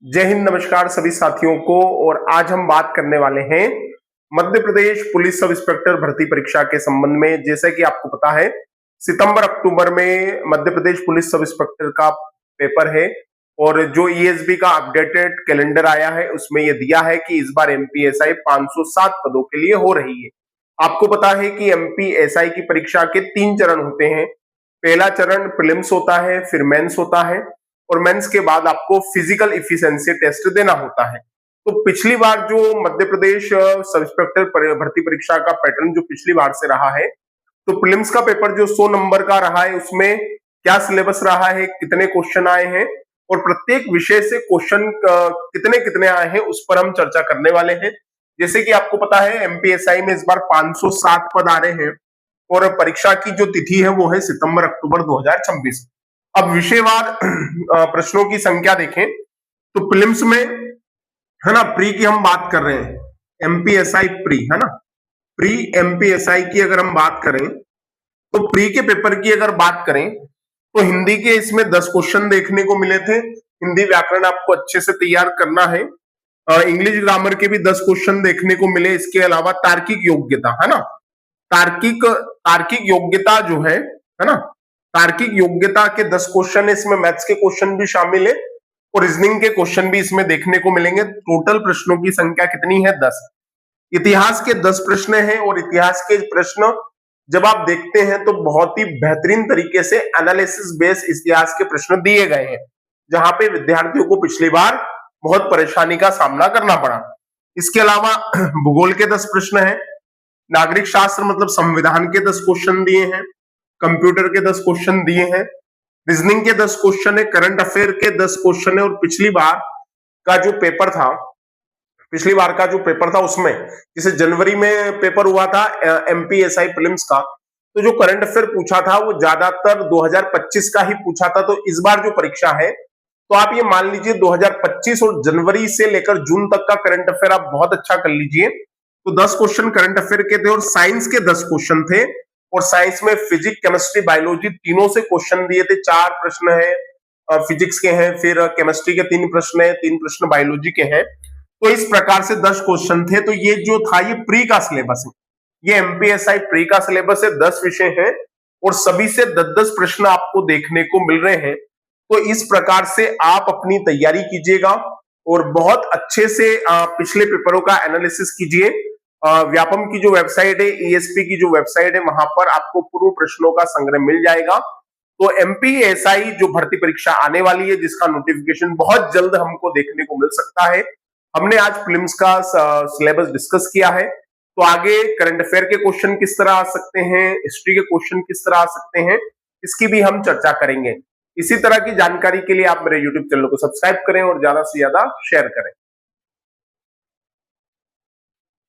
जय हिंद, नमस्कार सभी साथियों को। और आज हम बात करने वाले हैं Madhya Pradesh police sub inspector भर्ती परीक्षा के संबंध में। जैसे कि आपको पता है, सितंबर अक्टूबर में Madhya Pradesh police sub inspector का पेपर है और जो ईएसबी का अपडेटेड कैलेंडर आया है उसमें यह दिया है कि इस बार एमपीएसआई 507 पदों के लिए हो रही है। आपको पता है कि एमपीएसआई की परीक्षा के 3 चरण होते हैं। पहला चरण प्रीलिम्स होता है, फिर मेंस होता है और मेंस के बाद आपको फिजिकल इफिशिएंसी टेस्ट देना होता है। तो पिछली बार जो मध्य प्रदेश सब इंस्पेक्टर भर्ती परीक्षा का पैटर्न जो पिछली बार से रहा है, तो प्रीलिम्स का पेपर जो 100 नंबर का रहा है उसमें क्या सिलेबस रहा है, कितने क्वेश्चन आए हैं और प्रत्येक विषय से क्वेश्चन कितने कितने आए हैं उस पर हम चर्चा करने वाले हैं। जैसे कि आपको पता है एमपीएसआई में इस बार 507 पद आ रहे हैं और परीक्षा की जो तिथि है वो है सितंबर अक्टूबर 2026। अब विषयवार प्रश्नों की संख्या देखें तो प्रीलिम्स में है ना, प्री की हम बात कर रहे हैं, एमपीएसआई प्री है ना, प्री एमपीएसआई की अगर हम बात करें तो प्री के पेपर की अगर बात करें तो हिंदी के इसमें 10 क्वेश्चन देखने को मिले थे। हिंदी व्याकरण आपको अच्छे से तैयार करना है। इंग्लिश ग्रामर के भी 10 क्वेश्चन देखने को मिले। इसके अलावा तार्किक योग्यता है ना, तार्किक योग्यता जो है ना, तार्किक योग्यता के 10 क्वेश्चन है। इसमें मैथ्स के क्वेश्चन भी शामिल है और रीजनिंग के क्वेश्चन भी इसमें देखने को मिलेंगे। टोटल प्रश्नों की संख्या कितनी है? 10। इतिहास के 10 प्रश्न हैं और इतिहास के प्रश्न जब आप देखते हैं तो बहुत ही बेहतरीन तरीके से एनालिसिस बेस्ड इतिहास के प्रश्न दिए गए हैं, जहां पे विद्यार्थियों को पिछली बार बहुत परेशानी का सामना करना पड़ा। इसके अलावा भूगोल के 10 प्रश्न हैं, नागरिक शास्त्र मतलब संविधान के 10 क्वेश्चन दिए हैं, कंप्यूटर के 10 क्वेश्चन दिए हैं, रीजनिंग के 10 क्वेश्चन है, करंट अफेयर के 10 क्वेश्चन है। और पिछली बार का जो पेपर था उसमें जैसे जनवरी में पेपर हुआ था एमपीएसआई प्रीलिम्स का, तो जो करंट अफेयर पूछा था वो ज्यादातर 2025 का ही पूछा था। तो इस बार जो परीक्षा है तो आप ये मान लीजिए 2025 और जनवरी से लेकर जून तक का करंट अफेयर आप बहुत अच्छा कर लीजिए। तो 10 क्वेश्चन करंट अफेयर के थे और साइंस के 10 क्वेश्चन थे और साइंस में फिजिक्स, केमिस्ट्री, बायोलॉजी तीनों से क्वेश्चन दिए थे। 4 प्रश्न है फिजिक्स के हैं, फिर केमिस्ट्री के 3 प्रश्न है, 3 प्रश्न बायोलॉजी के हैं। तो इस प्रकार से 10 क्वेश्चन थे। तो ये जो था ये प्री का सिलेबस है, ये एमपीएसआई प्री का सिलेबस है। 10 विषय हैं और सभी से 10-10 प्रश्न आपको देखने को मिल रहे हैं। तो इस प्रकार से आप अपनी तैयारी कीजिएगा और बहुत अच्छे से पिछले पेपरों का एनालिसिस कीजिए। व्यापम की जो वेबसाइट है, ईएसपी की जो वेबसाइट है, वहां पर आपको पूर्व प्रश्नों का संग्रह मिल जाएगा। तो एमपीएसआई जो भर्ती परीक्षा आने वाली है जिसका नोटिफिकेशन बहुत जल्द हमको देखने को मिल सकता है। हमने आज प्रीलिम्स का सिलेबस डिस्कस किया है, तो आगे करंट अफेयर के क्वेश्चन किस तरह आ सकते हैं, हिस्ट्री के क्वेश्चन किस तरह आ सकते हैं, इसकी भी हम चर्चा करेंगे। इसी तरह की जानकारी के लिए आप मेरे यूट्यूब चैनल को सब्सक्राइब करें और ज्यादा से ज्यादा शेयर करें।